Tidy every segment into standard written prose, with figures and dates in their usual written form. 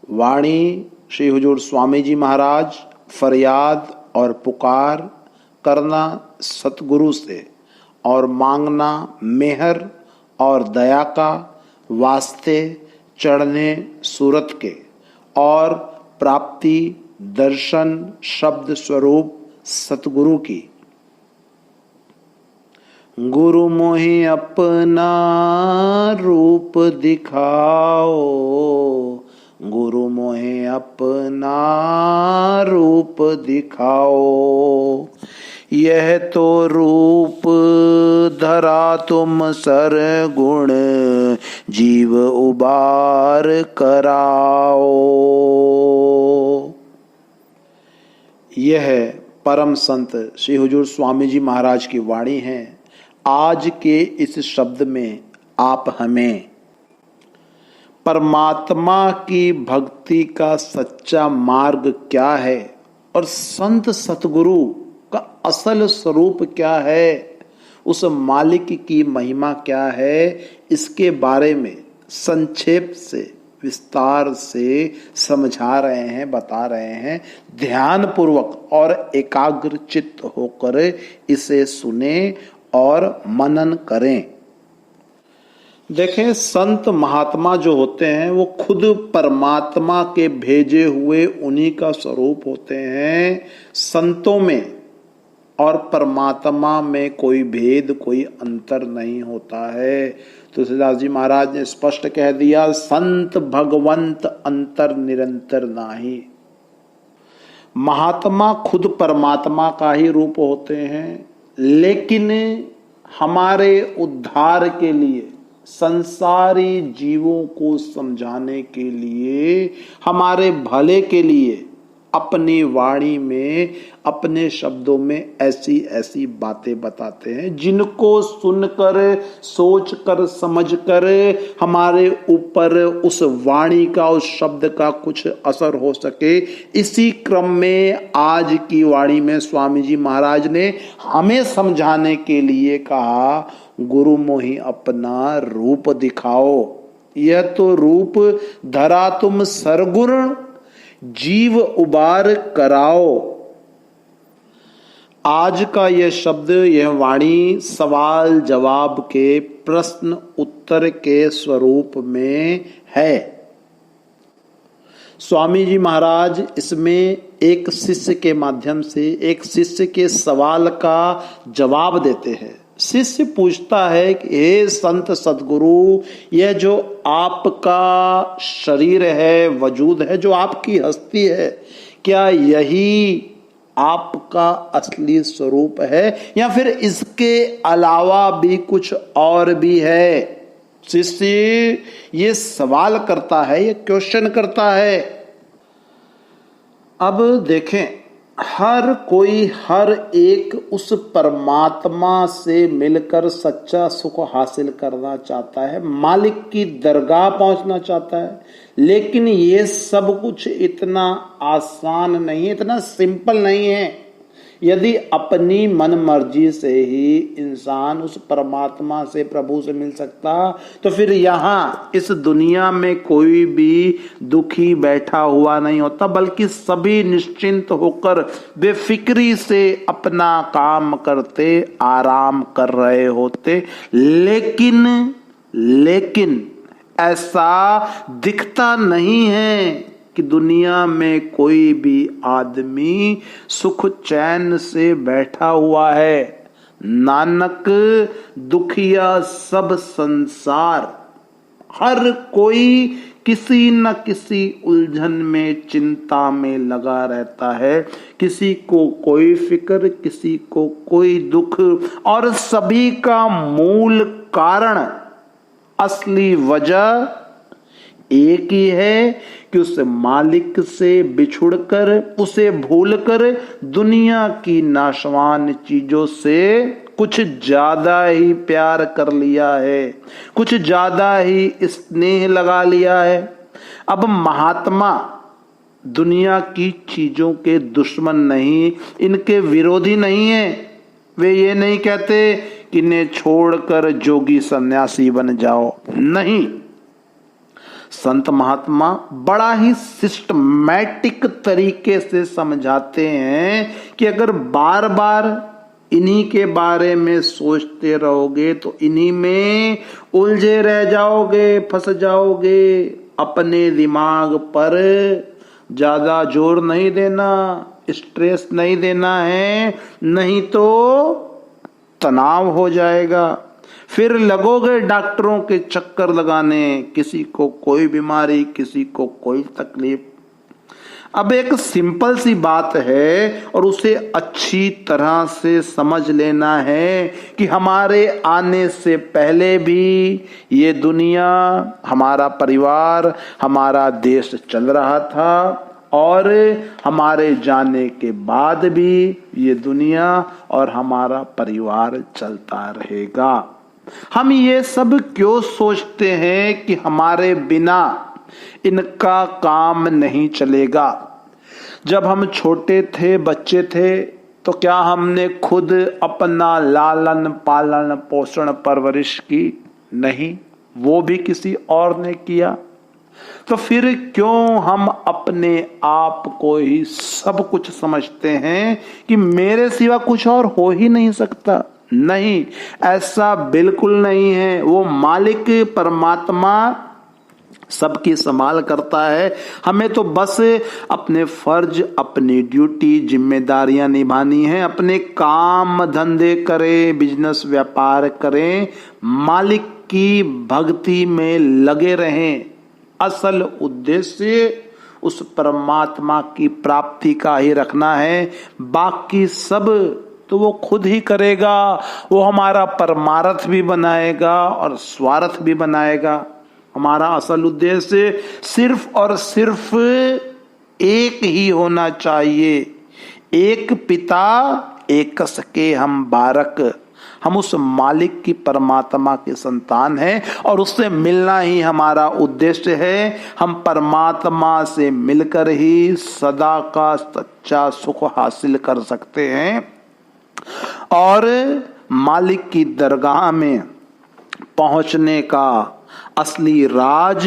वाणी श्री हुजूर स्वामी जी महाराज, फरियाद और पुकार करना सतगुरु से और मांगना मेहर और दया का, वास्ते चढ़ने सूरत के और प्राप्ति दर्शन शब्द स्वरूप सतगुरु की। गुरु मोहि अपना रूप दिखाओ, गुरु मोहि अपना रूप दिखाओ। यह तो रूप धरा तुम सरगुण, जीव उबार कराओ। यह परम संत श्री हुजूर स्वामी जी महाराज की वाणी है। आज के इस शब्द में आप हमें परमात्मा की भक्ति का सच्चा मार्ग क्या है और संत सतगुरु का असल स्वरूप क्या है, उस मालिक की महिमा क्या है, इसके बारे में संक्षेप से विस्तार से समझा रहे हैं, बता रहे हैं। ध्यान पूर्वक और एकाग्र चित्त होकर इसे सुने और मनन करें। देखें, संत महात्मा जो होते हैं वो खुद परमात्मा के भेजे हुए उन्हीं का स्वरूप होते हैं। संतों में और परमात्मा में कोई भेद, कोई अंतर नहीं होता है। तुलसीदास जी महाराज ने स्पष्ट कह दिया, संत भगवंत अंतर निरंतर नाही। महात्मा खुद परमात्मा का ही रूप होते हैं, लेकिन हमारे उद्धार के लिए, संसारी जीवों को समझाने के लिए, हमारे भले के लिए अपनी वाणी में, अपने शब्दों में ऐसी ऐसी बातें बताते हैं जिनको सुनकर, सोचकर, समझकर हमारे ऊपर उस वाणी का, उस शब्द का कुछ असर हो सके। इसी क्रम में आज की वाणी में स्वामी जी महाराज ने हमें समझाने के लिए कहा, गुरु मोहि अपना रूप दिखाओ। यह तो रूप धरा तुम सरगुण, जीव उबार कराओ। आज का यह शब्द, यह वाणी सवाल जवाब के, प्रश्न उत्तर के स्वरूप में है। स्वामी जी महाराज इसमें एक शिष्य के माध्यम से एक शिष्य के सवाल का जवाब देते हैं। शिष्य पूछता है कि हे संत सद्गुरु, यह जो आपका शरीर है, वजूद है, जो आपकी हस्ती है, क्या यही आपका असली स्वरूप है या फिर इसके अलावा भी कुछ और भी है? शिष्य ये सवाल करता है, ये क्वेश्चन करता है। अब देखें, हर कोई, हर एक उस परमात्मा से मिलकर सच्चा सुख हासिल करना चाहता है, मालिक की दरगाह पहुंचना चाहता है। लेकिन ये सब कुछ इतना आसान नहीं है, इतना सिंपल नहीं है। यदि अपनी मन मर्जी से ही इंसान उस परमात्मा से, प्रभु से मिल सकता, तो फिर यहाँ इस दुनिया में कोई भी दुखी बैठा हुआ नहीं होता, बल्कि सभी निश्चिंत होकर बेफिक्री से अपना काम करते, आराम कर रहे होते। लेकिन ऐसा दिखता नहीं है कि दुनिया में कोई भी आदमी सुख चैन से बैठा हुआ है। नानक दुखिया सब संसार, हर कोई किसी न किसी उलझन में, चिंता में लगा रहता है। किसी को कोई फिक्र, किसी को कोई दुख, और सभी का मूल कारण, असली वजह एक ही है कि उस मालिक से बिछुड़कर, उसे भूलकर दुनिया की नाशवान चीजों से कुछ ज्यादा ही प्यार कर लिया है, कुछ ज्यादा ही स्नेह लगा लिया है। अब महात्मा दुनिया की चीजों के दुश्मन नहीं, इनके विरोधी नहीं है। वे ये नहीं कहते कि इन्हें छोड़कर जोगी सन्यासी बन जाओ, नहीं। संत महात्मा बड़ा ही सिस्टमैटिक तरीके से समझाते हैं कि अगर बार बार इन्हीं के बारे में सोचते रहोगे तो इन्हीं में उलझे रह जाओगे, फंस जाओगे। अपने दिमाग पर ज्यादा जोर नहीं देना, स्ट्रेस नहीं देना है, नहीं तो तनाव हो जाएगा। फिर लगोगे डॉक्टरों के चक्कर लगाने, किसी को कोई बीमारी, किसी को कोई तकलीफ। अब एक सिंपल सी बात है और उसे अच्छी तरह से समझ लेना है कि हमारे आने से पहले भी ये दुनिया, हमारा परिवार, हमारा देश चल रहा था और हमारे जाने के बाद भी ये दुनिया और हमारा परिवार चलता रहेगा। हम ये सब क्यों सोचते हैं कि हमारे बिना इनका काम नहीं चलेगा। जब हम छोटे थे, बच्चे थे, तो क्या हमने खुद अपना लालन पालन पोषण परवरिश की? नहीं, वो भी किसी और ने किया। तो फिर क्यों हम अपने आप को ही सब कुछ समझते हैं कि मेरे सिवा कुछ और हो ही नहीं सकता? नहीं, ऐसा बिल्कुल नहीं है। वो मालिक परमात्मा सबकी संभाल करता है। हमें तो बस अपने फर्ज, अपनी ड्यूटी, जिम्मेदारियां निभानी है। अपने काम धंधे करें, बिजनेस व्यापार करें, मालिक की भक्ति में लगे रहें। असल उद्देश्य उस परमात्मा की प्राप्ति का ही रखना है। बाकी सब तो वो खुद ही करेगा। वो हमारा परमार्थ भी बनाएगा और स्वार्थ भी बनाएगा। हमारा असल उद्देश्य सिर्फ और सिर्फ एक ही होना चाहिए। एक पिता एकस के हम बारक। हम उस मालिक की, परमात्मा के संतान हैं और उससे मिलना ही हमारा उद्देश्य है। हम परमात्मा से मिलकर ही सदा का सच्चा सुख हासिल कर सकते हैं और मालिक की दरगाह में पहुंचने का असली राज,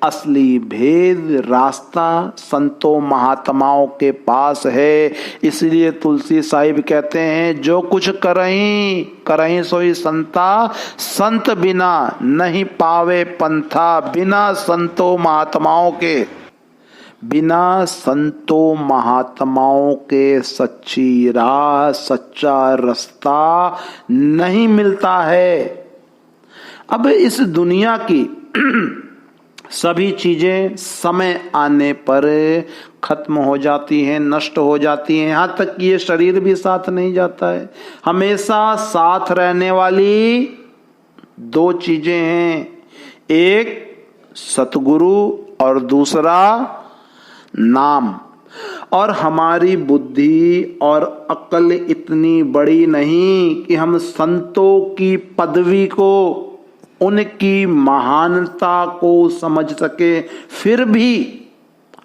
असली भेद, रास्ता संतों महात्माओं के पास है। इसलिए तुलसी साहिब कहते हैं, जो कुछ करहीं करहीं सोई संता, संत बिना नहीं पावे पंथा। बिना संतों महात्माओं के, बिना संतों महात्माओं के सच्ची राह, सच्चा रास्ता नहीं मिलता है। अब इस दुनिया की सभी चीजें समय आने पर खत्म हो जाती हैं, नष्ट हो जाती हैं। यहां तक कि ये शरीर भी साथ नहीं जाता है। हमेशा साथ रहने वाली दो चीजें हैं, एक सतगुरु और दूसरा नाम। और हमारी बुद्धि और अक्ल इतनी बड़ी नहीं कि हम संतों की पदवी को, उनकी महानता को समझ सके। फिर भी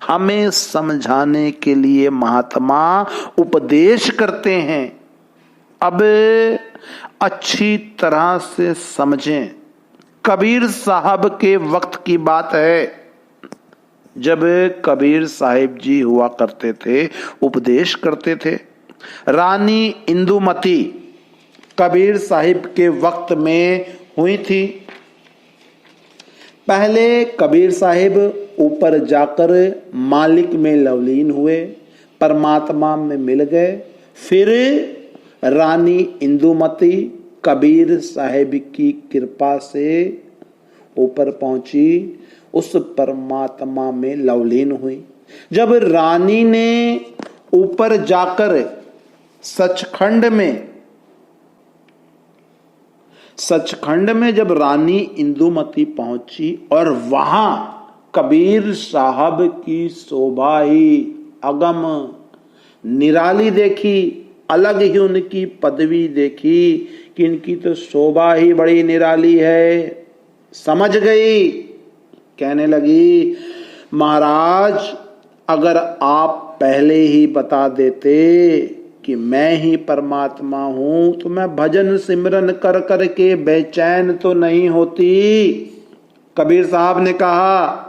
हमें समझाने के लिए महात्मा उपदेश करते हैं। अब अच्छी तरह से समझें। कबीर साहब के वक्त की बात है, जब कबीर साहिब जी हुआ करते थे, उपदेश करते थे। रानी इंदुमती कबीर साहिब के वक्त में हुई थी। पहले कबीर साहिब ऊपर जाकर मालिक में लवलीन हुए, परमात्मा में मिल गए। फिर रानी इंदुमती कबीर साहिब की कृपा से ऊपर पहुंची, उस परमात्मा में लवलीन हुई। जब रानी ने ऊपर जाकर सचखंड में जब रानी इंदुमती पहुंची और वहां कबीर साहब की शोभा ही अगम निराली देखी, अलग ही उनकी पदवी देखी कि इनकी तो शोभा ही बड़ी निराली है। समझ गई, कहने लगी, महाराज अगर आप पहले ही बता देते कि मैं ही परमात्मा हूं तो मैं भजन सिमरन कर कर के बेचैन तो नहीं होती। कबीर साहब ने कहा,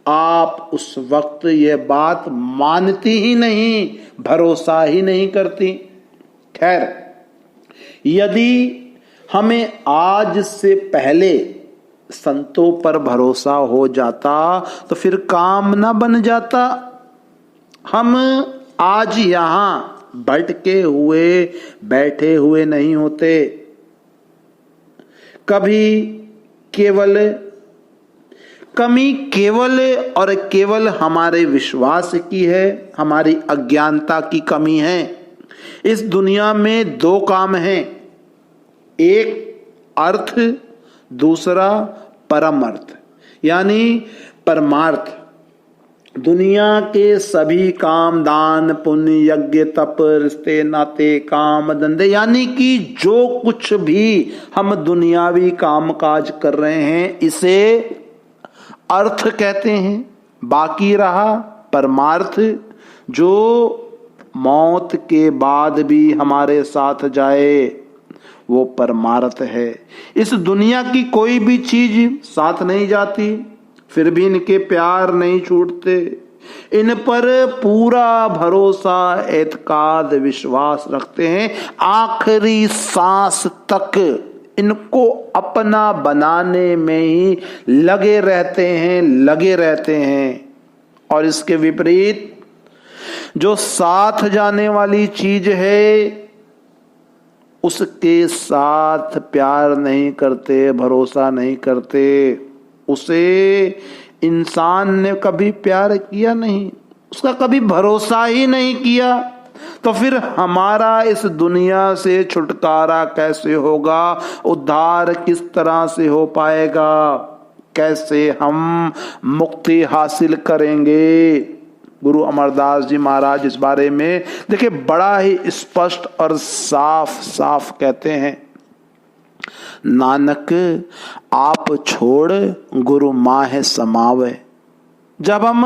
आप उस वक्त ये बात मानती ही नहीं, भरोसा ही नहीं करती। खैर, यदि हमें आज से पहले संतों पर भरोसा हो जाता तो फिर काम ना बन जाता। हम आज यहां बैठे हुए नहीं होते। कमी केवल और केवल हमारे विश्वास की है, हमारी अज्ञानता की कमी है। इस दुनिया में दो काम हैं, एक अर्थ, दूसरा परमार्थ यानी परमार्थ। दुनिया के सभी काम, दान पुण्य, यज्ञ तप, रिश्ते नाते, काम धंधे, यानी कि जो कुछ भी हम दुनियावी काम काज कर रहे हैं इसे अर्थ कहते हैं। बाकी रहा परमार्थ, जो मौत के बाद भी हमारे साथ जाए, वो परमार्थ है। इस दुनिया की कोई भी चीज साथ नहीं जाती, फिर भी इनके प्यार नहीं छूटते। इन पर पूरा भरोसा, एतकाद, विश्वास रखते हैं। आखिरी सांस तक इनको अपना बनाने में ही लगे रहते हैं। और इसके विपरीत जो साथ जाने वाली चीज है उसके साथ प्यार नहीं करते, भरोसा नहीं करते। उसे इंसान ने कभी प्यार किया नहीं, उसका कभी भरोसा ही नहीं किया, तो फिर हमारा इस दुनिया से छुटकारा कैसे होगा? उद्धार किस तरह से हो पाएगा? कैसे हम मुक्ति हासिल करेंगे? गुरु अमरदास जी महाराज इस बारे में देखिए बड़ा ही स्पष्ट और साफ साफ कहते हैं, नानक आप छोड़ गुरु माह समावे। जब हम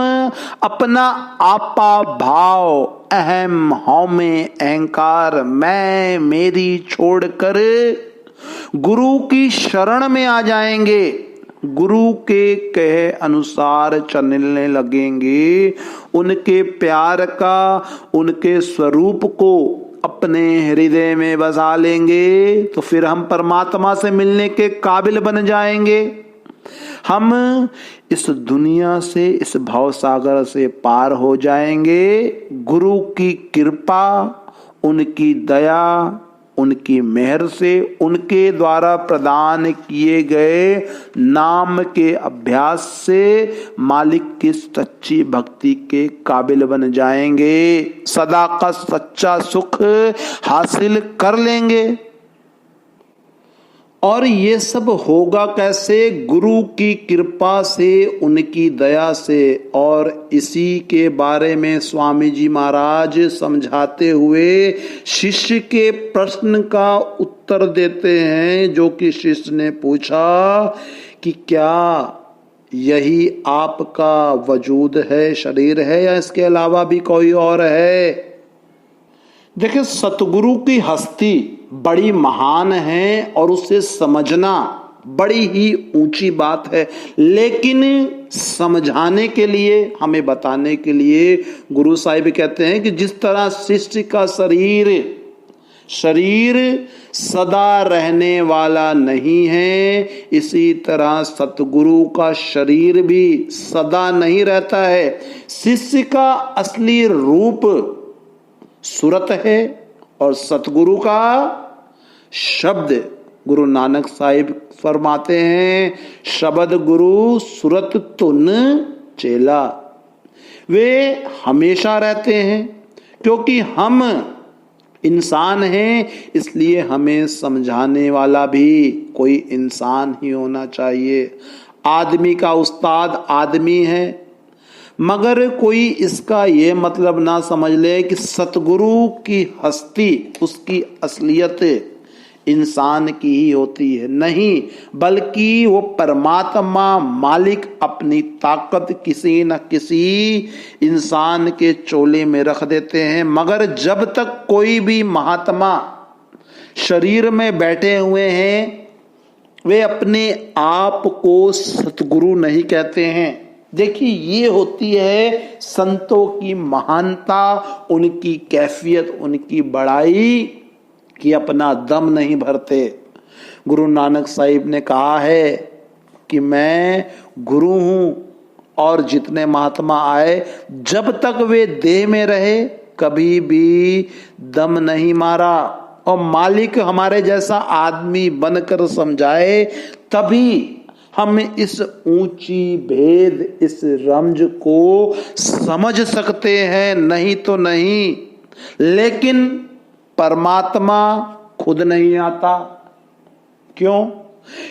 अपना आपा भाव, अहम, हौमे, अहंकार, मैं मेरी छोड़कर गुरु की शरण में आ जाएंगे, गुरु के कहे अनुसार चलने लगेंगे, उनके प्यार का, उनके स्वरूप को अपने हृदय में बसा लेंगे, तो फिर हम परमात्मा से मिलने के काबिल बन जाएंगे। हम इस दुनिया से, इस भव सागर से पार हो जाएंगे। गुरु की कृपा, उनकी दया, उनकी मेहर से, उनके द्वारा प्रदान किए गए नाम के अभ्यास से मालिक की सच्ची भक्ति के काबिल बन जाएंगे, सदा का सच्चा सुख हासिल कर लेंगे। और ये सब होगा कैसे? गुरु की कृपा से, उनकी दया से। और इसी के बारे में स्वामी जी महाराज समझाते हुए शिष्य के प्रश्न का उत्तर देते हैं, जो कि शिष्य ने पूछा कि क्या यही आपका वजूद है, शरीर है, या इसके अलावा भी कोई और है? देखिए, सतगुरु की हस्ती बड़ी महान है और उसे समझना बड़ी ही ऊंची बात है, लेकिन समझाने के लिए, हमें बताने के लिए गुरु साहिब कहते हैं कि जिस तरह शिष्य का शरीर सदा रहने वाला नहीं है, इसी तरह सतगुरु का शरीर भी सदा नहीं रहता है। शिष्य का असली रूप सूरत है और सतगुरु का शब्द। गुरु नानक साहिब फरमाते हैं, शब्द गुरु सूरत तुन चेला। वे हमेशा रहते हैं, क्योंकि हम इंसान हैं, इसलिए हमें समझाने वाला भी कोई इंसान ही होना चाहिए। आदमी का उस्ताद आदमी है, मगर कोई इसका ये मतलब ना समझ ले कि सतगुरु की हस्ती, उसकी असलियत इंसान की ही होती है। नहीं, बल्कि वो परमात्मा मालिक अपनी ताकत किसी न किसी इंसान के चोले में रख देते हैं। मगर जब तक कोई भी महात्मा शरीर में बैठे हुए हैं, वे अपने आप को सतगुरु नहीं कहते हैं। देखिए, ये होती है संतों की महानता, उनकी कैफियत, उनकी बड़ाई, कि अपना दम नहीं भरते। गुरु नानक साहिब ने कहा है कि मैं गुरु हूं, और जितने महात्मा आए जब तक वे देह में रहे कभी भी दम नहीं मारा। और मालिक हमारे जैसा आदमी बनकर समझाए तभी हम इस ऊंची भेद, इस रमज को समझ सकते हैं, नहीं तो नहीं। लेकिन परमात्मा खुद नहीं आता। क्यों?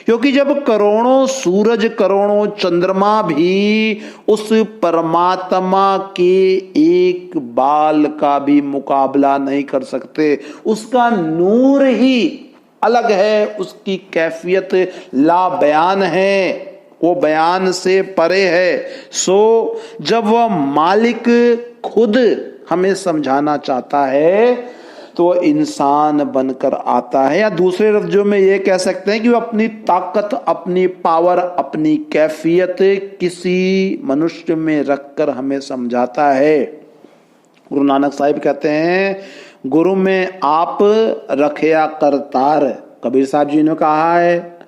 क्योंकि जब करोड़ों सूरज, करोड़ों चंद्रमा भी उस परमात्मा के एक बाल का भी मुकाबला नहीं कर सकते। उसका नूर ही अलग है, उसकी कैफियत ला बयान है, वो बयान से परे है। सो जब वह मालिक खुद हमें समझाना चाहता है तो इंसान बनकर आता है, या दूसरे लफ्जों में ये कह सकते हैं कि वो अपनी ताकत, अपनी पावर, अपनी कैफियत किसी मनुष्य में रखकर हमें समझाता है। गुरु नानक साहिब कहते हैं, गुरु में आप रखया करतार। कबीर साहब जी ने कहा है,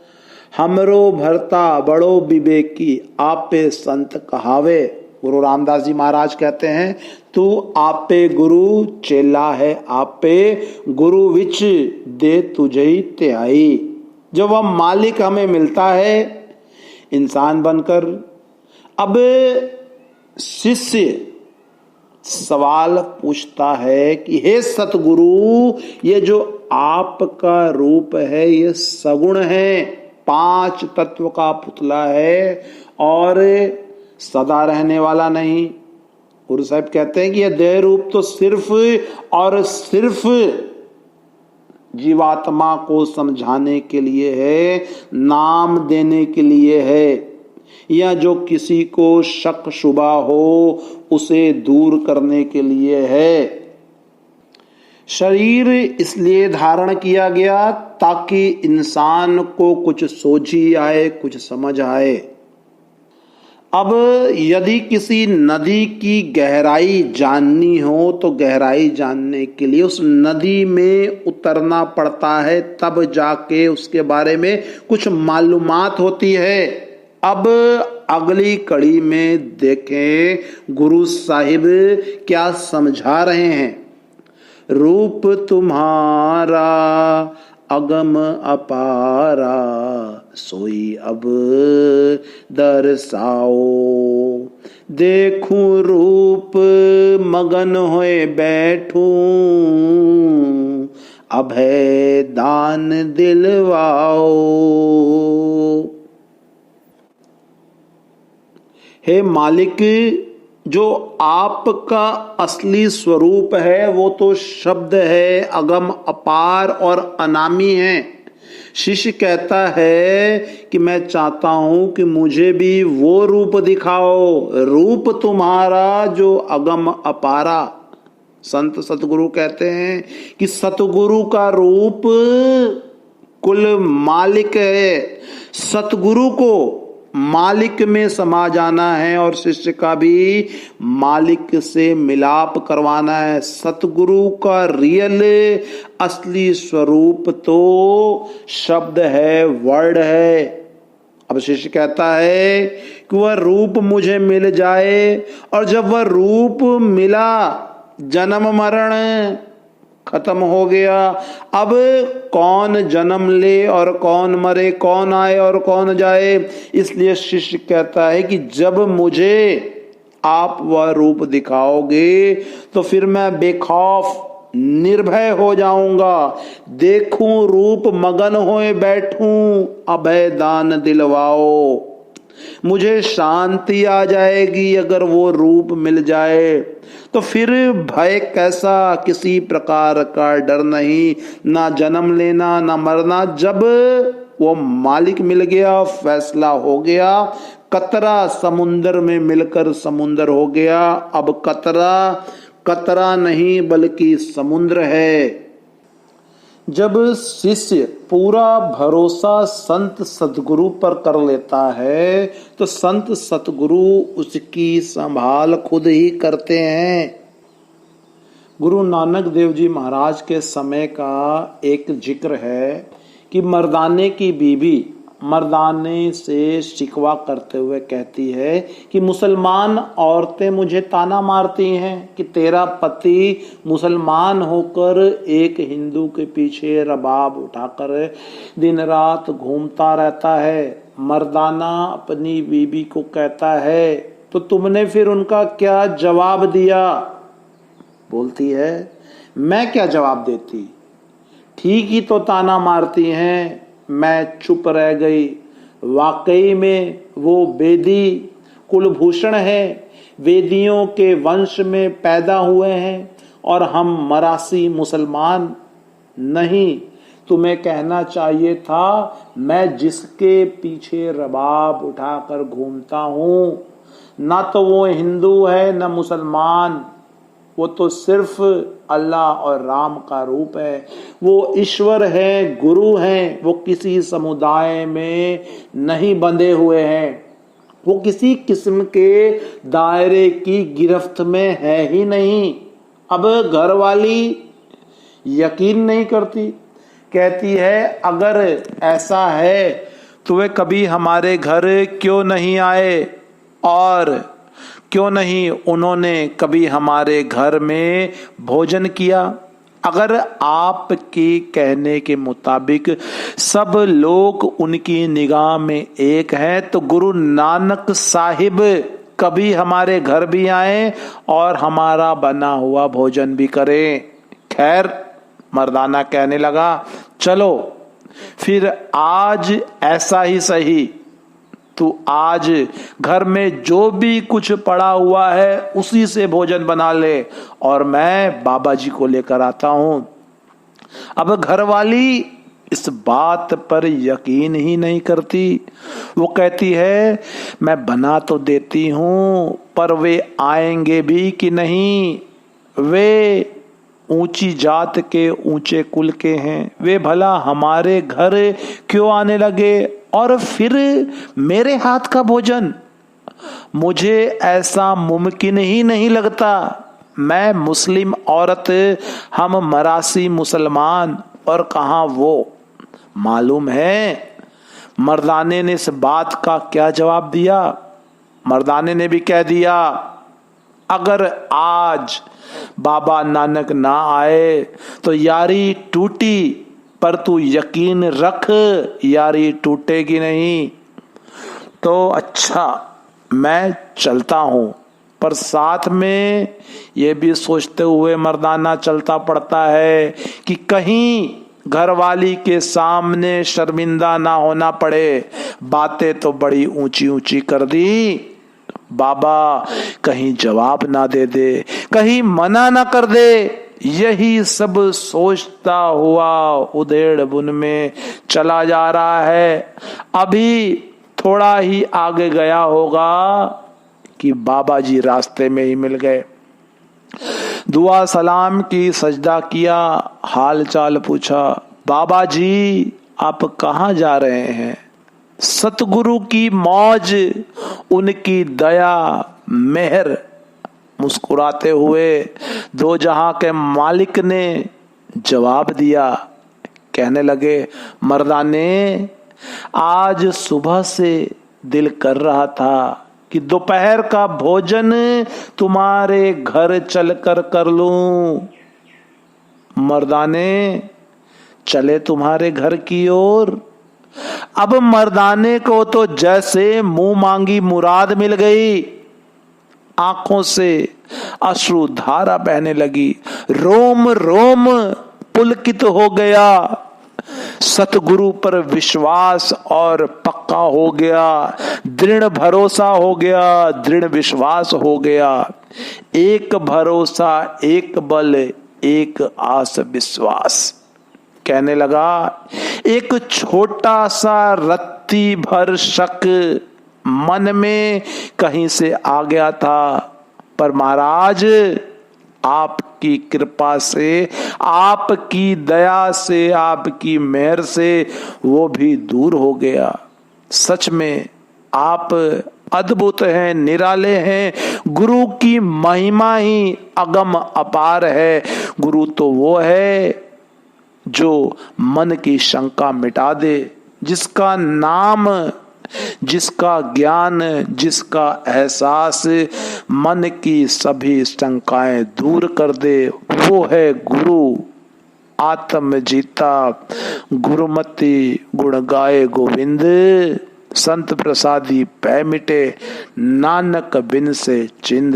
हमरो भरता बड़ो विवेकी आपे संत कहावे। गुरु रामदास जी महाराज कहते हैं, तू आपे गुरु चेला है आपे, गुरु विच दे तुझे त्याई। जब वह मालिक हमें मिलता है इंसान बनकर, अब शिष्य सवाल पूछता है कि हे सतगुरु, ये जो आपका रूप है ये सगुण है, 5 तत्व का पुतला है और सदा रहने वाला नहीं। गुरु साहब कहते हैं कि यह देह रूप तो सिर्फ और सिर्फ जीवात्मा को समझाने के लिए है, नाम देने के लिए है, या जो किसी को शक शुबा हो उसे दूर करने के लिए है। शरीर इसलिए धारण किया गया ताकि इंसान को कुछ सोझी आए, कुछ समझ आए। अब यदि किसी नदी की गहराई जाननी हो तो गहराई जानने के लिए उस नदी में उतरना पड़ता है, तब जाके उसके बारे में कुछ मालूमात होती है। अब अगली कड़ी में देखें गुरु साहिब क्या समझा रहे हैं। रूप तुम्हारा अगम अपारा, सोई अब दर्शाओ, देखूं रूप मगन होए बैठूं, अभय दान दिलवाओ। हे मालिक, जो आपका असली स्वरूप है वो तो शब्द है, अगम अपार और अनामी है। शिष्य कहता है कि मैं चाहता हूं कि मुझे भी वो रूप दिखाओ, रूप तुम्हारा जो अगम अपारा। संत सतगुरु कहते हैं कि सतगुरु का रूप कुल मालिक है। सतगुरु को मालिक में समा जाना है और शिष्य का भी मालिक से मिलाप करवाना है। सतगुरु का रियल असली स्वरूप तो शब्द है, वर्ड है। अब शिष्य कहता है कि वह रूप मुझे मिल जाए, और जब वह रूप मिला जन्म मरण खत्म हो गया। अब कौन जन्म ले और कौन मरे, कौन आए और कौन जाए। इसलिए शिष्य कहता है कि जब मुझे आप वह रूप दिखाओगे तो फिर मैं बेखौफ निर्भय हो जाऊंगा। देखूं रूप मगन होए बैठूं, अभय दान दिलवाओ। मुझे शांति आ जाएगी अगर वो रूप मिल जाए, तो फिर भय कैसा, किसी प्रकार का डर नहीं, ना जन्म लेना ना मरना। जब वो मालिक मिल गया, फैसला हो गया, कतरा समुंदर में मिलकर समुंदर हो गया। अब कतरा कतरा नहीं बल्कि समुद्र है। जब शिष्य पूरा भरोसा संत सतगुरु पर कर लेता है तो संत सतगुरु उसकी संभाल खुद ही करते हैं। गुरु नानक देव जी महाराज के समय का एक जिक्र है कि मर्दाने की बीवी मर्दाने से शिकवा करते हुए कहती है कि मुसलमान औरतें मुझे ताना मारती हैं कि तेरा पति मुसलमान होकर एक हिंदू के पीछे रबाब उठाकर दिन रात घूमता रहता है। मर्दाना अपनी बीवी को कहता है तो तुमने फिर उनका क्या जवाब दिया? बोलती है मैं क्या जवाब देती, ठीक ही तो ताना मारती हैं। मैं चुप रह गई। वाकई में वो वेदी कुलभूषण है, वेदियों के वंश में पैदा हुए हैं और हम मरासी मुसलमान नहीं। तुम्हें कहना चाहिए था मैं जिसके पीछे रबाब उठाकर घूमता हूं ना तो वो हिंदू है न मुसलमान, वो तो सिर्फ अल्लाह और राम का रूप है। वो ईश्वर है, गुरु हैं, वो किसी समुदाय में नहीं बंधे हुए हैं, वो किसी किस्म के दायरे की गिरफ्त में है ही नहीं। अब घरवाली यकीन नहीं करती, कहती है अगर ऐसा है तो वे कभी हमारे घर क्यों नहीं आए और क्यों नहीं उन्होंने कभी हमारे घर में भोजन किया। अगर आपके कहने के मुताबिक सब लोग उनकी निगाह में एक हैं तो गुरु नानक साहिब कभी हमारे घर भी आए और हमारा बना हुआ भोजन भी करें। खैर, मर्दाना कहने लगा चलो फिर आज ऐसा ही सही, तू आज घर में जो भी कुछ पड़ा हुआ है उसी से भोजन बना ले और मैं बाबा जी को लेकर आता हूं। अब घरवाली इस बात पर यकीन ही नहीं करती। वो कहती है मैं बना तो देती हूं पर वे आएंगे भी कि नहीं। वे ऊंची जात के ऊंचे कुल के हैं, वे भला हमारे घर क्यों आने लगे और फिर मेरे हाथ का भोजन? मुझे ऐसा मुमकिन ही नहीं लगता। मैं मुस्लिम औरत, हम मरासी मुसलमान, और कहां वो। मालूम है मर्दाने ने इस बात का क्या जवाब दिया? मर्दाने ने भी कह दिया अगर आज बाबा नानक ना आए तो यारी टूटी, पर तू यकीन रख यारी टूटेगी नहीं। तो अच्छा मैं चलता हूं, पर साथ में ये भी सोचते हुए मर्दाना चलता पड़ता है कि कहीं घरवाली के सामने शर्मिंदा ना होना पड़े। बातें तो बड़ी ऊंची ऊंची कर दी, बाबा कहीं जवाब ना दे दे, कहीं मना ना कर दे। यही सब सोचता हुआ उधेड़ बुन में चला जा रहा है। अभी थोड़ा ही आगे गया होगा कि बाबा जी रास्ते में ही मिल गए। दुआ सलाम की, सजदा किया, हाल चाल पूछा। बाबा जी आप कहाँ जा रहे हैं? सतगुरु की मौज, उनकी दया मेहर। मुस्कुराते हुए दो जहां के मालिक ने जवाब दिया। कहने लगे मर्दाने आज सुबह से दिल कर रहा था कि दोपहर का भोजन तुम्हारे घर चलकर कर लूं। मर्दाने चले तुम्हारे घर की ओर। अब मर्दाने को तो जैसे मुंह मांगी मुराद मिल गई। आंखों से अश्रु धारा बहने लगी, रोम रोम पुलकित हो गया। सतगुरु पर विश्वास और पक्का हो गया, दृढ़ भरोसा हो गया, दृढ़ विश्वास हो गया। एक भरोसा, एक बल, एक आस विश्वास। कहने लगा एक छोटा सा रत्ती भर शक मन में कहीं से आ गया था, पर महाराज आपकी कृपा से, आपकी दया से, आपकी मेहर से वो भी दूर हो गया। सच में आप अद्भुत हैं, निराले हैं। गुरु की महिमा ही अगम अपार है। गुरु तो वो है जो मन की शंका मिटा दे, जिसका नाम, जिसका ज्ञान, जिसका एहसास मन की सभी शंकाएं दूर कर दे, वो है गुरु। आत्म जीता गुरुमति गुण गाए गोविंद, संत प्रसादी पै मिटे नानक बिन से चिंद।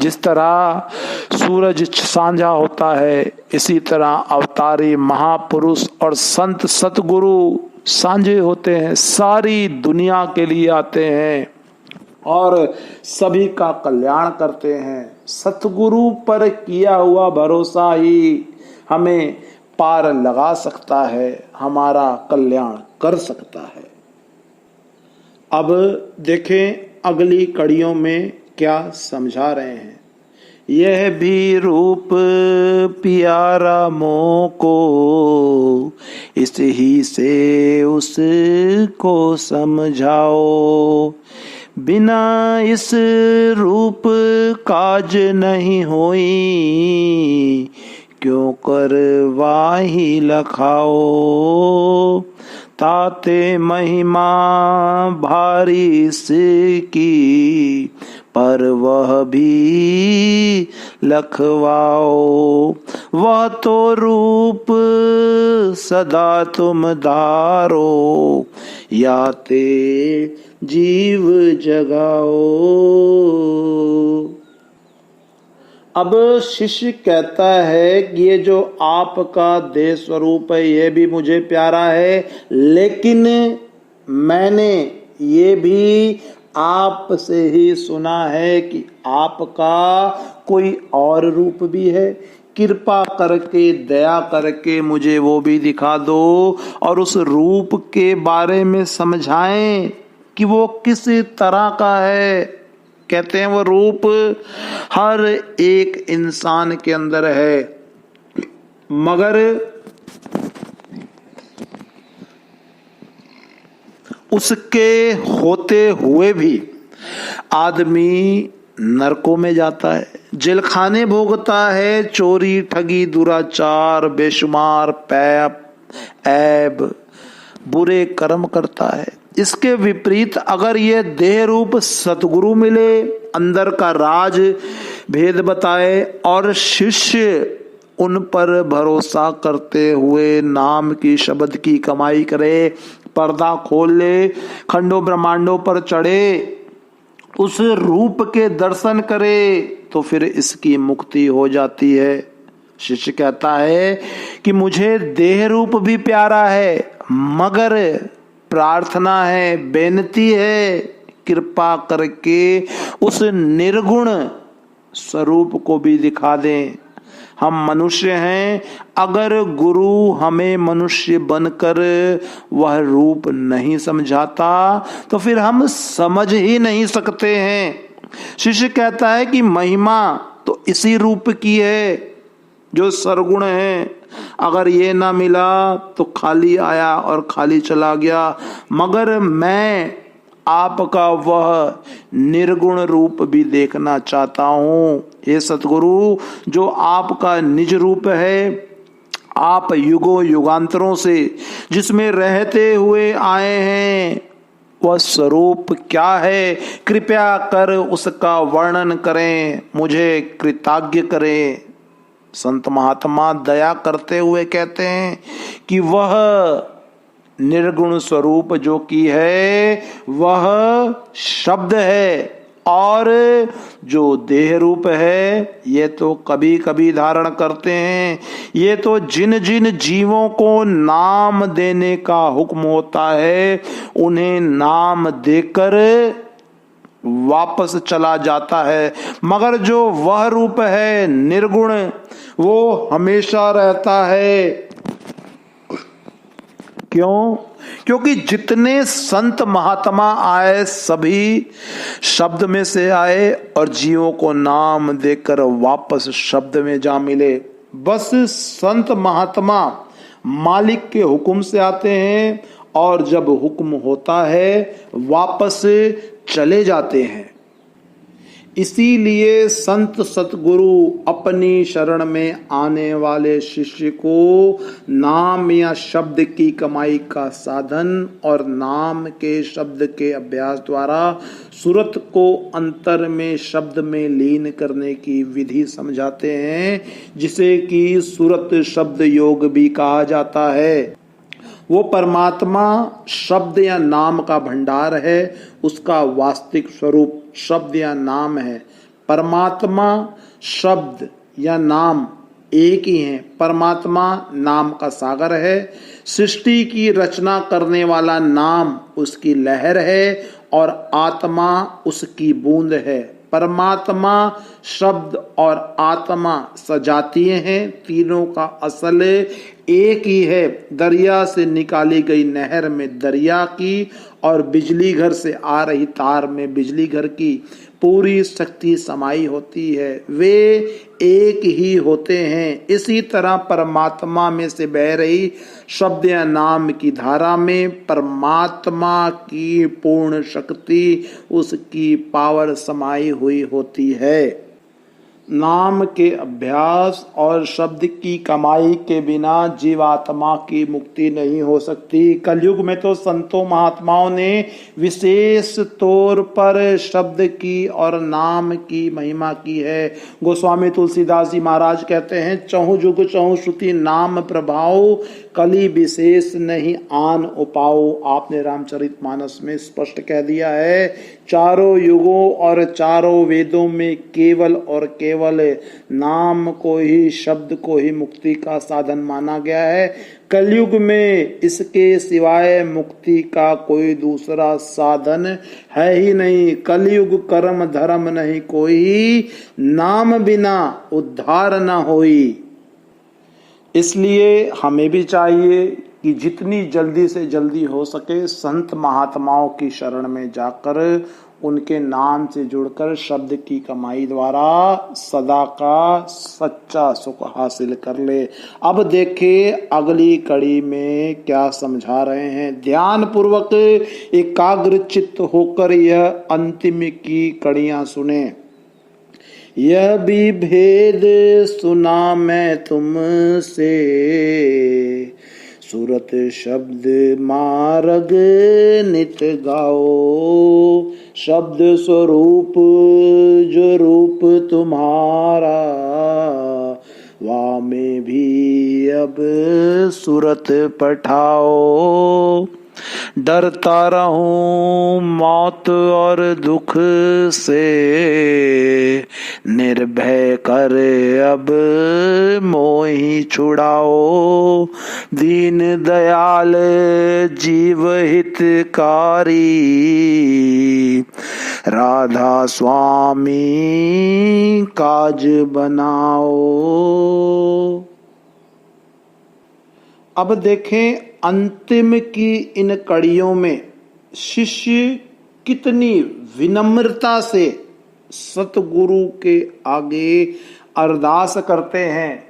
जिस तरह सूरज सांझा होता है, इसी तरह अवतारी महापुरुष और संत सतगुरु सांझे होते हैं, सारी दुनिया के लिए आते हैं और सभी का कल्याण करते हैं। सतगुरु पर किया हुआ भरोसा ही हमें पार लगा सकता है, हमारा कल्याण कर सकता है। अब देखें अगली कड़ियों में क्या समझा रहे हैं। यह भी रूप प्यारा मोको, इस ही से उसको समझाओ। बिना इस रूप काज नहीं होई, क्यों कर वाही लखाओ। ताते महिमा भारी की, पर वह भी लखवाओ। वह तो रूप सदा तुम धारो, याते जीव जगाओ। अब शिष्य कहता है कि ये जो आपका देह स्वरूप है ये भी मुझे प्यारा है, लेकिन मैंने ये भी आपसे ही सुना है कि आपका कोई और रूप भी है। कृपा करके, दया करके मुझे वो भी दिखा दो और उस रूप के बारे में समझाएं कि वो किस तरह का है। कहते हैं वो रूप हर एक इंसान के अंदर है, मगर उसके होते हुए भी आदमी नरकों में जाता है, जेलखाने भोगता है, चोरी ठगी दुराचार बेशुमार पैप ऐब बुरे कर्म करता है। इसके विपरीत अगर ये देह रूप सतगुरु मिले, अंदर का राज भेद बताए और शिष्य उन पर भरोसा करते हुए नाम की शब्द की कमाई करे, पर्दा खोल ले, खंडों ब्रह्मांडों पर चढ़े, उस रूप के दर्शन करे, तो फिर इसकी मुक्ति हो जाती है। शिष्य कहता है कि मुझे देह रूप भी प्यारा है, मगर प्रार्थना है, बेनती है, कृपा करके उस निर्गुण स्वरूप को भी दिखा दें। हम मनुष्य हैं, अगर गुरु हमें मनुष्य बनकर वह रूप नहीं समझाता तो फिर हम समझ ही नहीं सकते हैं। शिष्य कहता है कि महिमा तो इसी रूप की है जो सरगुण है। अगर ये ना मिला तो खाली आया और खाली चला गया, मगर मैं आपका वह निर्गुण रूप भी देखना चाहता हूं। हे सतगुरु, जो आपका निज रूप है, आप युगों युगांतरों से जिसमें रहते हुए आए हैं, वह स्वरूप क्या है, कृपया कर उसका वर्णन करें, मुझे कृतज्ञ करें। संत महात्मा दया करते हुए कहते हैं कि वह निर्गुण स्वरूप जो की है वह शब्द है, और जो देह रूप है ये तो कभी कभी धारण करते हैं। ये तो जिन जिन जीवों को नाम देने का हुक्म होता है उन्हें नाम देकर वापस चला जाता है, मगर जो वह रूप है निर्गुण वो हमेशा रहता है। क्यों? क्योंकि जितने संत महात्मा आए सभी शब्द में से आए और जीवों को नाम देकर वापस शब्द में जा मिले। बस संत महात्मा मालिक के हुक्म से आते हैं और जब हुक्म होता है वापस चले जाते हैं। इसीलिए संत सतगुरु अपनी शरण में आने वाले शिष्य को नाम या शब्द की कमाई का साधन और नाम के शब्द के अभ्यास द्वारा सूरत को अंतर में शब्द में लीन करने की विधि समझाते हैं, जिसे कि सूरत शब्द योग भी कहा जाता है। वो परमात्मा शब्द या नाम का भंडार है, उसका वास्तविक स्वरूप शब्द या नाम है। परमात्मा शब्द या नाम एक ही है। परमात्मा नाम का सागर है। सृष्टि की रचना करने वाला नाम उसकी लहर है और आत्मा उसकी बूंद है। परमात्मा शब्द और आत्मा सजातीय हैं, तीनों का असल एक ही है। दरिया से निकाली गई नहर में दरिया की और बिजली घर से आ रही तार में बिजली घर की पूरी शक्ति समाई होती है, वे एक ही होते हैं। इसी तरह परमात्मा में से बह रही शब्द या नाम की धारा में परमात्मा की पूर्ण शक्ति, उसकी पावर समाई हुई होती है। नाम के अभ्यास और शब्द की कमाई के बिना जीवात्मा की मुक्ति नहीं हो सकती। कलयुग में तो संतों महात्माओं ने विशेष तौर पर शब्द की और नाम की महिमा की है। गोस्वामी तुलसीदास जी महाराज कहते हैं, चहु जुग चहु श्रुति नाम प्रभाव, कली विशेष नहीं आन उपाओ। आपने रामचरितमानस में स्पष्ट कह दिया है, चारों युगों और चारों वेदों में केवल और केवल नाम को ही, शब्द को ही मुक्ति का साधन माना गया है। कलयुग में इसके सिवाय मुक्ति का कोई दूसरा साधन है ही नहीं। कलयुग कर्म धर्म नहीं कोई, नाम बिना उद्धार न होई। इसलिए हमें भी चाहिए कि जितनी जल्दी से जल्दी हो सके संत महात्माओं की शरण में जाकर उनके नाम से जुड़कर शब्द की कमाई द्वारा सदा का सच्चा सुख हासिल कर ले। अब देखिए अगली कड़ी में क्या समझा रहे हैं। ध्यान पूर्वक एकाग्र चित्त होकर यह अंतिम की कड़ियां सुने। यह भी भेद सुना मैं तुमसे, सूरत शब्द मार्ग नित गाओ। शब्द स्वरूप जो रूप तुम्हारा, वहाँ में भी अब सूरत पठाओ। डरता रहूं मौत और दुख से, निर्भय कर अब मोहि छुड़ाओ। दीन दयाल जीव हितकारी, राधा स्वामी काज बनाओ। अब देखें अंतिम की इन कड़ियों में शिष्य कितनी विनम्रता से सतगुरु के आगे अरदास करते हैं।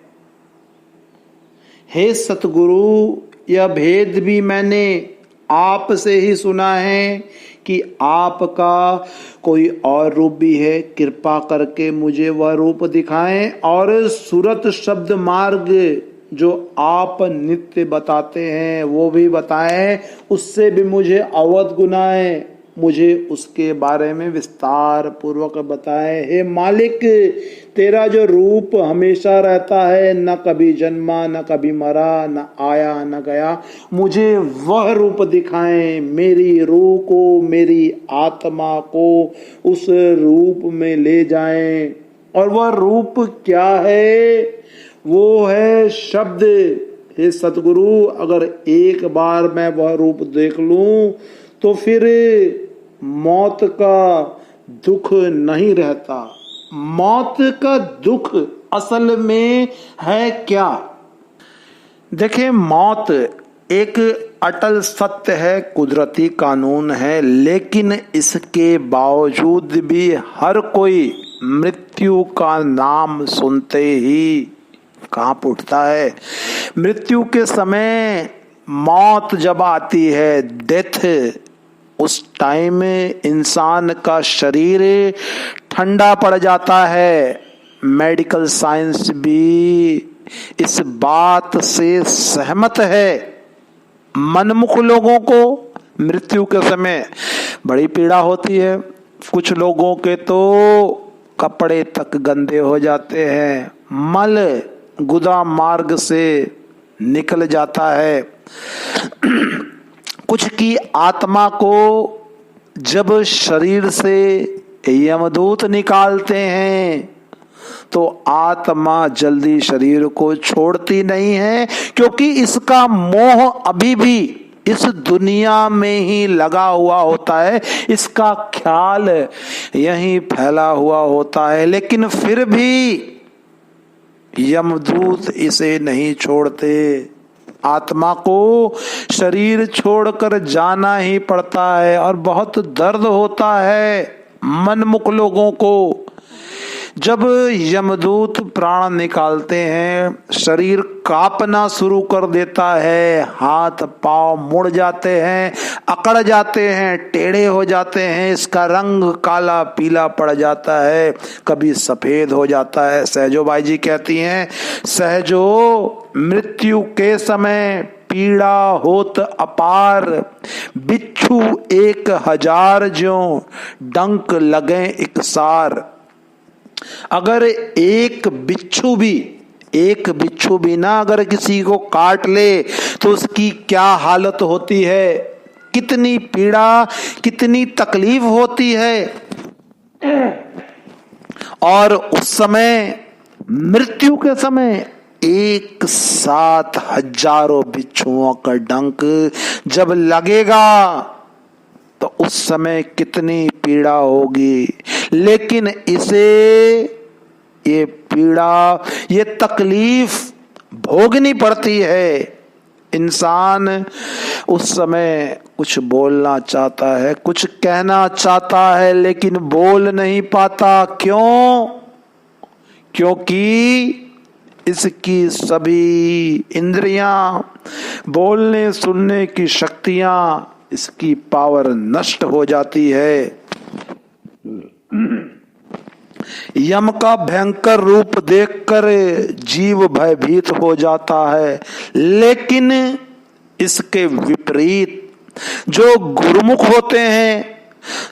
हे सतगुरु, यह भेद भी मैंने आपसे ही सुना है कि आपका कोई और रूप भी है। कृपा करके मुझे वह रूप दिखाएं और सूरत शब्द मार्ग जो आप नित्य बताते हैं वो भी बताएं, उससे भी मुझे अवध गुनाएं, मुझे उसके बारे में विस्तार पूर्वक बताएं। हे मालिक, तेरा जो रूप हमेशा रहता है, न कभी जन्मा न कभी मरा, न आया न गया, मुझे वह रूप दिखाएं। मेरी रूह को, मेरी आत्मा को उस रूप में ले जाएं। और वह रूप क्या है? वो है शब्द। हे सतगुरु, अगर एक बार मैं वह रूप देख लूं तो फिर मौत का दुख नहीं रहता। मौत का दुख असल में है क्या? देखिए, मौत एक अटल सत्य है, कुदरती कानून है, लेकिन इसके बावजूद भी हर कोई मृत्यु का नाम सुनते ही कांप उठता है। मृत्यु के समय मौत जब आती है, डेथ, उस टाइम इंसान का शरीर ठंडा पड़ जाता है। मेडिकल साइंस भी इस बात से सहमत है। मनमुख लोगों को मृत्यु के समय बड़ी पीड़ा होती है। कुछ लोगों के तो कपड़े तक गंदे हो जाते हैं, मल गुदा मार्ग से निकल जाता है। कुछ की आत्मा को जब शरीर से यमदूत निकालते हैं तो आत्मा जल्दी शरीर को छोड़ती नहीं है, क्योंकि इसका मोह अभी भी इस दुनिया में ही लगा हुआ होता है, इसका ख्याल यहीं फैला हुआ होता है। लेकिन फिर भी यमदूत इसे नहीं छोड़ते। आत्मा को शरीर छोड़कर जाना ही पड़ता है और बहुत दर्द होता है मनमुख लोगों को। जब यमदूत प्राण निकालते हैं, शरीर कांपना शुरू कर देता है, हाथ पांव मुड़ जाते हैं, अकड़ जाते हैं, टेढ़े हो जाते हैं, इसका रंग काला पीला पड़ जाता है, कभी सफेद हो जाता है। सहजो बाई जी कहती हैं, सहजो मृत्यु के समय पीड़ा होत अपार, बिच्छू 1000 ज्यों डंक लगे इकसार। अगर एक बिच्छू भी ना अगर किसी को काट ले तो उसकी क्या हालत होती है, कितनी पीड़ा, कितनी तकलीफ होती है। और उस समय, मृत्यु के समय, एक साथ हजारों बिच्छुओं का डंक जब लगेगा तो उस समय कितनी पीड़ा होगी। लेकिन इसे ये पीड़ा, ये तकलीफ भोगनी पड़ती है। इंसान उस समय कुछ बोलना चाहता है, कुछ कहना चाहता है, लेकिन बोल नहीं पाता। क्यों? क्योंकि इसकी सभी इंद्रियां, बोलने सुनने की शक्तियां, इसकी पावर नष्ट हो जाती है। यम का भयंकर रूप देखकर जीव भयभीत हो जाता है, लेकिन इसके विपरीत जो गुरुमुख होते हैं,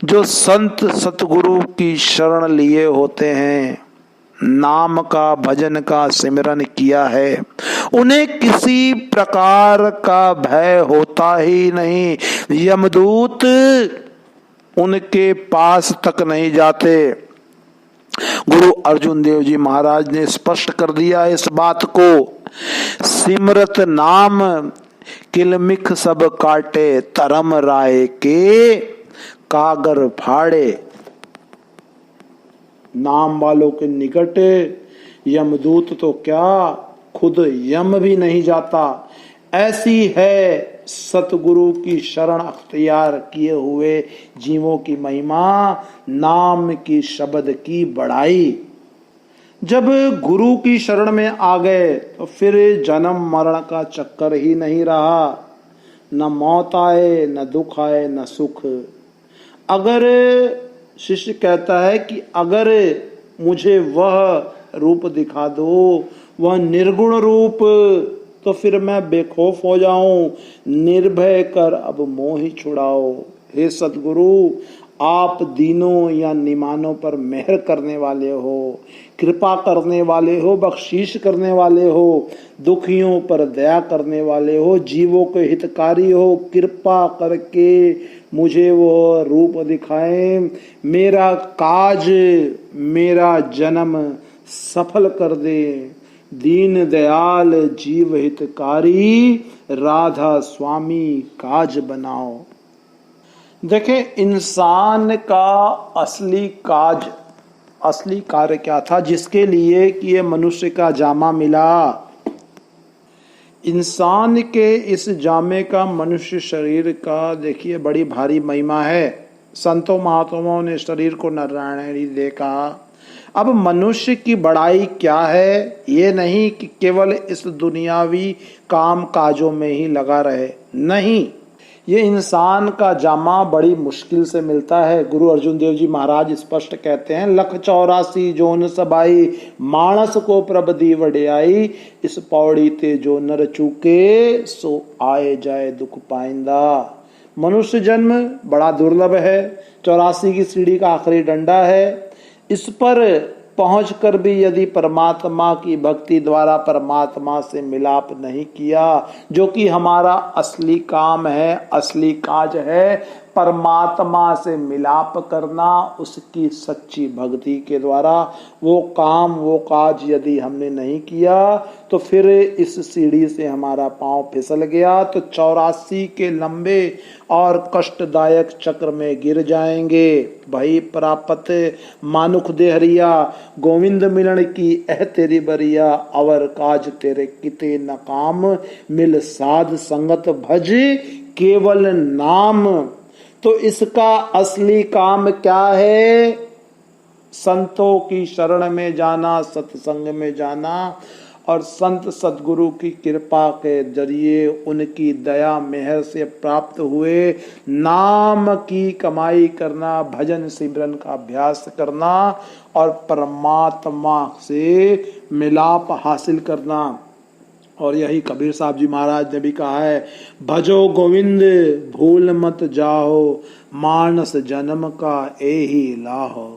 जो संत सतगुरु की शरण लिए होते हैं, नाम का, भजन का सिमरन किया है, उन्हें किसी प्रकार का भय होता ही नहीं। यमदूत उनके पास तक नहीं जाते। गुरु अर्जुन देव जी महाराज ने स्पष्ट कर दिया इस बात को। सिमरत नाम किलमिख सब काटे, तरम राय के कागर फाड़े। नाम वालों के निकट यमदूत तो क्या, खुद यम भी नहीं जाता। ऐसी है सतगुरु की शरण अख्तियार किए हुए जीवों की महिमा, नाम की शब्द की बड़ाई। जब गुरु की शरण में आ गए तो फिर जन्म मरण का चक्कर ही नहीं रहा। न मौत आए, न दुख आए, न सुख। अगर शिष्य कहता है कि अगर मुझे वह रूप दिखा दो, वह निर्गुण रूप, तो फिर मैं बेखौफ हो जाऊं। निर्भय कर अब मोह ही छुड़ाओ। हे सतगुरु, आप दीनों या निमानों पर मेहर करने वाले हो, कृपा करने वाले हो, बख्शीश करने वाले हो, दुखियों पर दया करने वाले हो, जीवों के हितकारी हो। कृपा करके मुझे वो रूप दिखाएं, मेरा काज, मेरा जन्म सफल कर दे। दीन दयाल जीव हितकारी, राधा स्वामी काज बनाओ। देखें, इंसान का असली कार्य क्या था, जिसके लिए कि ये मनुष्य का जामा मिला। इंसान के इस जामे का, मनुष्य शरीर का देखिए बड़ी भारी महिमा है। संतों महात्माओं ने शरीर को नारायणी देखा। अब मनुष्य की बड़ाई क्या है, ये नहीं कि केवल इस दुनियावी काम काजों में ही लगा रहे, नहीं, ये इंसान का जामा बड़ी मुश्किल से मिलता है। गुरु अर्जुन देव जी महाराज स्पष्ट कहते हैं, लख 84 जोन सबाई, मानस को प्रभ दी वड्याई, इस पौड़ी ते जो नर चूके, सो आए जाए दुख पाइंदा। मनुष्य जन्म बड़ा दुर्लभ है, 84 की सीढ़ी का आखिरी डंडा है। इस पर पहुंचकर भी यदि परमात्मा की भक्ति द्वारा परमात्मा से मिलाप नहीं किया, जो कि हमारा असली काम है, असली काज है, परमात्मा से मिलाप करना, उसकी सच्ची भक्ति के द्वारा वो काम वो काज यदि हमने नहीं किया तो फिर इस सीढ़ी से हमारा पांव फिसल गया तो 84 के लंबे और कष्टदायक चक्र में गिर जाएंगे। भाई प्रापत मानुख देहरिया, गोविंद मिलन की एह तेरी बरिया, अवर काज तेरे किते न काम, मिल साध संगत भज केवल नाम। तो इसका असली काम क्या है? संतों की शरण में जाना, सत्संग में जाना और संत सदगुरु की कृपा के जरिए उनकी दया मेहर से प्राप्त हुए नाम की कमाई करना, भजन सिमरन का अभ्यास करना और परमात्मा से मिलाप हासिल करना। और यही कबीर साहब जी महाराज ने भी कहा है, भजो गोविंद भूल मत जाओ, मानस जन्म का एही लाहो।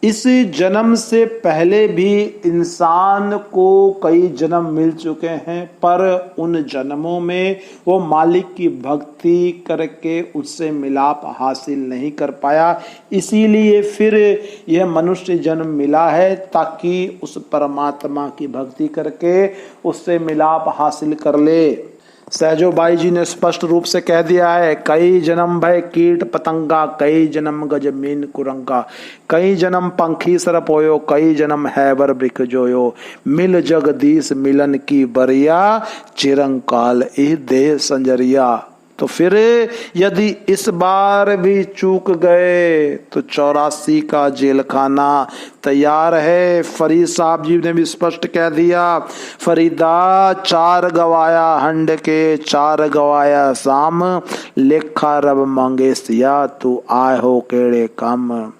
इस जन्म से पहले भी इंसान को कई जन्म मिल चुके हैं, पर उन जन्मों में वो मालिक की भक्ति करके उससे मिलाप हासिल नहीं कर पाया। इसीलिए फिर यह मनुष्य जन्म मिला है ताकि उस परमात्मा की भक्ति करके उससे मिलाप हासिल कर ले। सहजो बाई जी ने स्पष्ट रूप से कह दिया है, कई जन्म भय कीट पतंगा, कई जन्म गज मीन कुरंगा, कई जन्म पंखी सरप होयो, कई जन्म हैबर बिक जोयो, मिल जगदीश मिलन की बरिया, चिरंकाल इह देह संजरिया। तो फिर यदि इस बार भी चूक गए तो 84 का जेल खाना तैयार है। फरीद साहब जी ने भी स्पष्ट कह दिया, फरीदा 4 गवाया हंड के, 4 गवाया शाम, लेखा रब मांगे सिया, तू आए हो केड़े काम।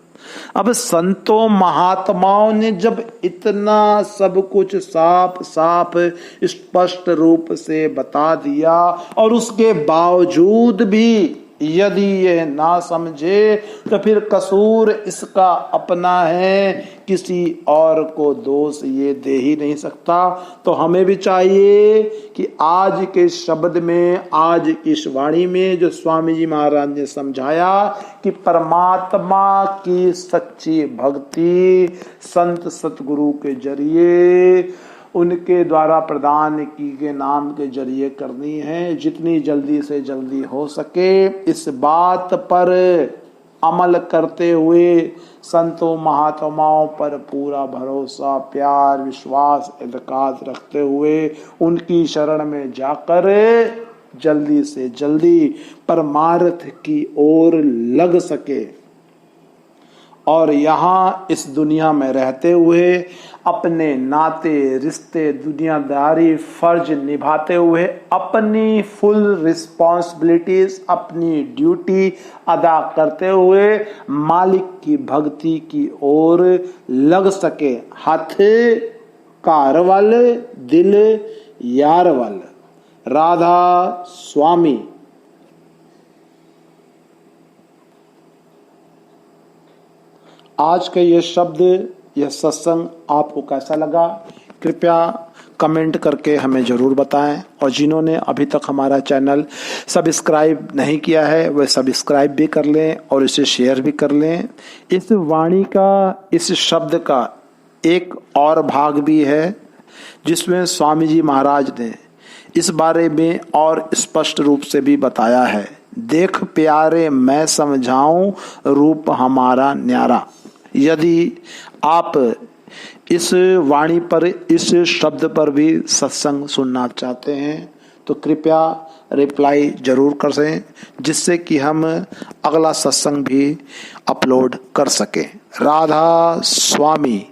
अब संतों महात्माओं ने जब इतना सब कुछ साफ साफ स्पष्ट रूप से बता दिया और उसके बावजूद भी यदि ये ना समझे तो फिर कसूर इसका अपना है, किसी और को दोष ये दे ही नहीं सकता। तो हमें भी चाहिए कि आज के शब्द में, आज की इस वाणी में जो स्वामी जी महाराज ने समझाया कि परमात्मा की सच्ची भक्ति संत सतगुरु के जरिए, उनके द्वारा प्रदान की गए नाम के जरिए करनी है। जितनी जल्दी से जल्दी हो सके इस बात पर अमल करते हुए संतों महात्माओं पर पूरा भरोसा, प्यार, विश्वास, एतकाद रखते हुए उनकी शरण में जाकर जल्दी से जल्दी परमार्थ की ओर लग सके और यहाँ इस दुनिया में रहते हुए अपने नाते रिश्ते दुनियादारी फर्ज निभाते हुए अपनी फुल रिस्पॉन्सिबिलिटीज, अपनी ड्यूटी अदा करते हुए मालिक की भक्ति की ओर लग सके। हाथ कारवल दिल यारवल। राधा स्वामी। आज के ये शब्द, यह सत्संग आपको कैसा लगा कृपया कमेंट करके हमें जरूर बताएं। और जिन्होंने अभी तक हमारा चैनल सब्सक्राइब नहीं किया है वह सब्सक्राइब भी कर लें और इसे शेयर भी कर लें। इस वाणी का, इस शब्द का एक और भाग भी है जिसमें स्वामी जी महाराज ने इस बारे में और स्पष्ट रूप से भी बताया है। देख प्यारे मैं समझाऊं रूप हमारा न्यारा। यदि आप इस वाणी पर, इस शब्द पर भी सत्संग सुनना चाहते हैं तो कृपया रिप्लाई जरूर कर दें, जिससे कि हम अगला सत्संग भी अपलोड कर सकें। राधा स्वामी।